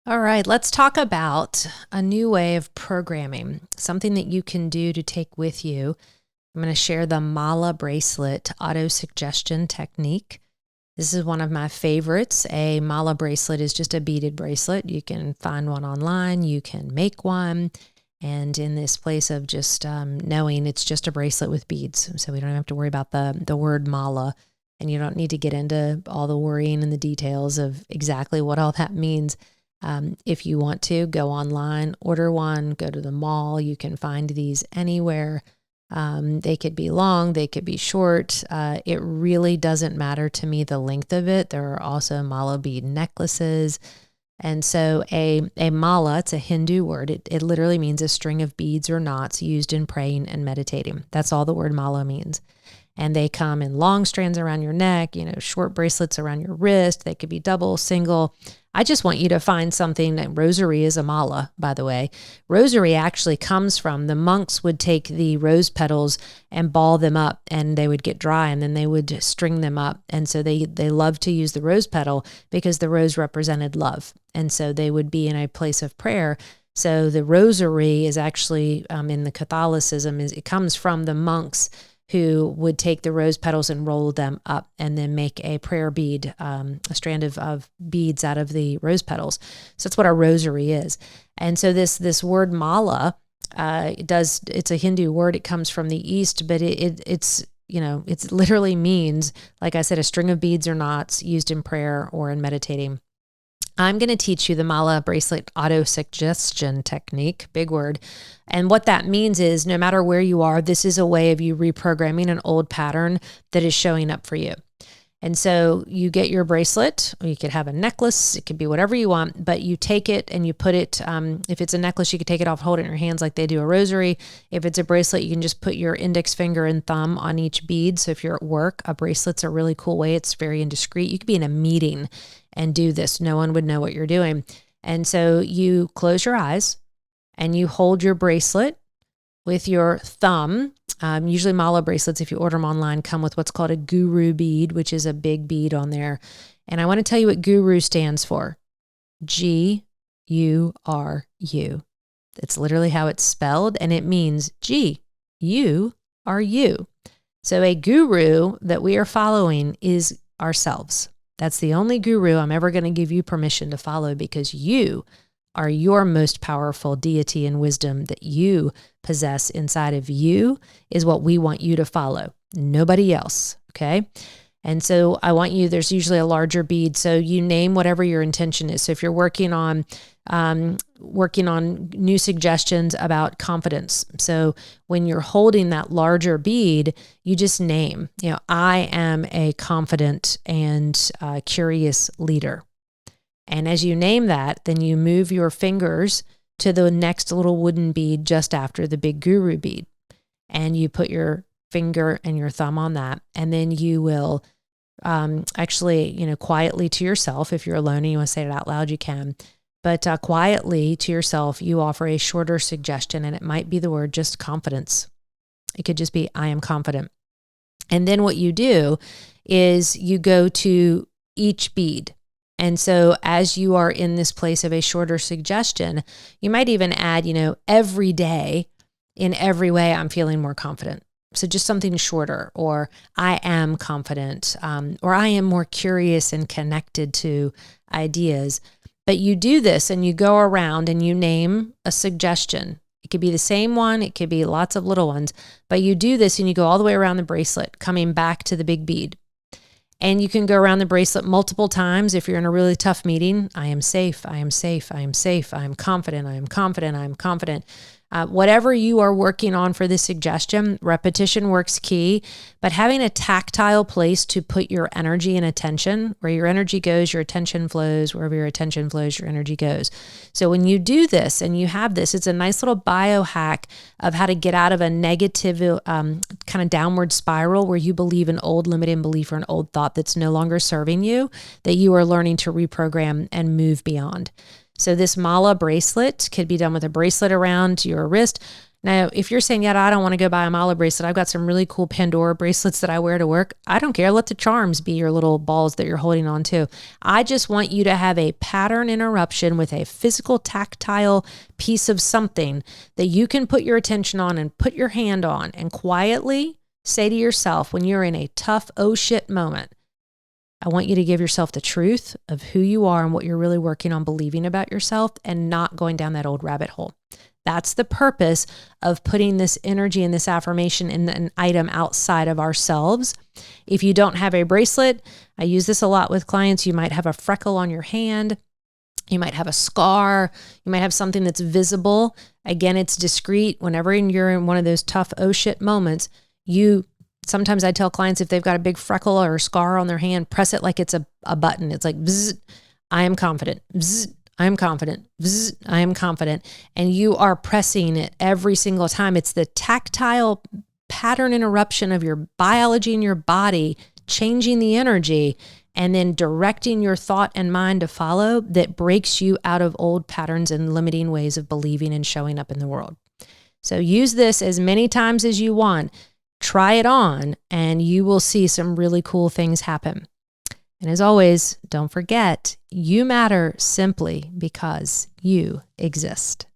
All right, let's talk about a new way of programming, something that you can do to take with you. I'm going to share the Mala Bracelet auto suggestion technique. This is one of my favorites. A Mala bracelet is just a beaded bracelet. You can find one online, you can make one. And in this place of just knowing it's just a bracelet with beads, so we don't have to worry about the word mala, and you don't need to get into all the worrying and the details of exactly what all that means. If you want to, go online, order one, go to the mall. You can find these anywhere. They could be long, they could be short. It really doesn't matter to me the length of it. There are also mala bead necklaces. And so a mala, it's a Hindu word. It literally means a string of beads or knots used in praying and meditating. That's all the word mala means. And they come in long strands around your neck, short bracelets around your wrist. They could be double, single. I just want you to find something. That rosary is a mala, by the way. Rosary actually comes from, the monks would take the rose petals and ball them up, and they would get dry, and then they would string them up. And so they loved to use the rose petal because the rose represented love. And so they would be in a place of prayer. So the rosary is actually, in the Catholicism, it comes from the monks who would take the rose petals and roll them up and then make a prayer bead, a strand of beads out of the rose petals. So that's what our rosary is. And so this word mala, it's a Hindu word. It comes from the East, but it's literally means, like I said, a string of beads or knots used in prayer or in meditating. I'm going to teach you the Mala Bracelet auto suggestion technique, big word. And what that means is no matter where you are, this is a way of you reprogramming an old pattern that is showing up for you. And so you get your bracelet, or you could have a necklace, it could be whatever you want, but you take it and you put it, if it's a necklace, you could take it off, hold it in your hands like they do a rosary. If it's a bracelet, you can just put your index finger and thumb on each bead. So if you're at work, a bracelet's a really cool way. It's very indiscreet. You could be in a meeting and do this. No one would know what you're doing. And so you close your eyes and you hold your bracelet with your thumb. Usually mala bracelets, if you order them online, come with what's called a guru bead, which is a big bead on there. And I want to tell you what guru stands for. Guru. It's literally how it's spelled, and it means G, you are you. So a guru that we are following is ourselves. That's the only guru I'm ever going to give you permission to follow, because you are your most powerful deity and wisdom that you possess inside of you is what we want you to follow. Nobody else, okay? And so I want you, there's usually a larger bead, so you name whatever your intention is. So if you're working on new suggestions about confidence, so when you're holding that larger bead, you just name, I am a confident and curious leader. And as you name that, then you move your fingers to the next little wooden bead just after the big guru bead. And you put your finger and your thumb on that. And then you will quietly to yourself, if you're alone and you want to say it out loud, you can. But quietly to yourself, you offer a shorter suggestion, and it might be the word just confidence. It could just be, I am confident. And then what you do is you go to each bead. And so as you are in this place of a shorter suggestion, you might even add, every day, in every way, I'm feeling more confident. So just something shorter, or I am confident, or I am more curious and connected to ideas. But you do this and you go around and you name a suggestion. It could be the same one, it could be lots of little ones, but you do this and you go all the way around the bracelet, coming back to the big bead. And you can go around the bracelet multiple times if you're in a really tough meeting. I am safe, I am safe, I am safe, I am confident, I am confident, I am confident. Whatever you are working on for this suggestion, repetition works key, but having a tactile place to put your energy and attention, where your energy goes, your attention flows, wherever your attention flows, your energy goes. So when you do this and you have this, it's a nice little biohack of how to get out of a negative kind of downward spiral where you believe an old limiting belief or an old thought that's no longer serving you, that you are learning to reprogram and move beyond. So this mala bracelet could be done with a bracelet around your wrist. Now, if you're saying, yeah, I don't want to go buy a mala bracelet, I've got some really cool Pandora bracelets that I wear to work. I don't care. Let the charms be your little balls that you're holding on to. I just want you to have a pattern interruption with a physical, tactile piece of something that you can put your attention on and put your hand on and quietly say to yourself when you're in a tough, oh shit moment, I want you to give yourself the truth of who you are and what you're really working on believing about yourself and not going down that old rabbit hole. That's the purpose of putting this energy and this affirmation in an item outside of ourselves. If you don't have a bracelet, I use this a lot with clients. You might have a freckle on your hand. You might have a scar. You might have something that's visible. Again, it's discreet. Whenever you're in one of those tough oh shit moments, sometimes I tell clients if they've got a big freckle or a scar on their hand, press it like it's a button. It's like, bzz, I am confident. Bzz, I am confident. Bzz, I am confident. And you are pressing it every single time. It's the tactile pattern interruption of your biology in your body, changing the energy, and then directing your thought and mind to follow that breaks you out of old patterns and limiting ways of believing and showing up in the world. So use this as many times as you want. Try it on and you will see some really cool things happen. And as always, don't forget, you matter simply because you exist.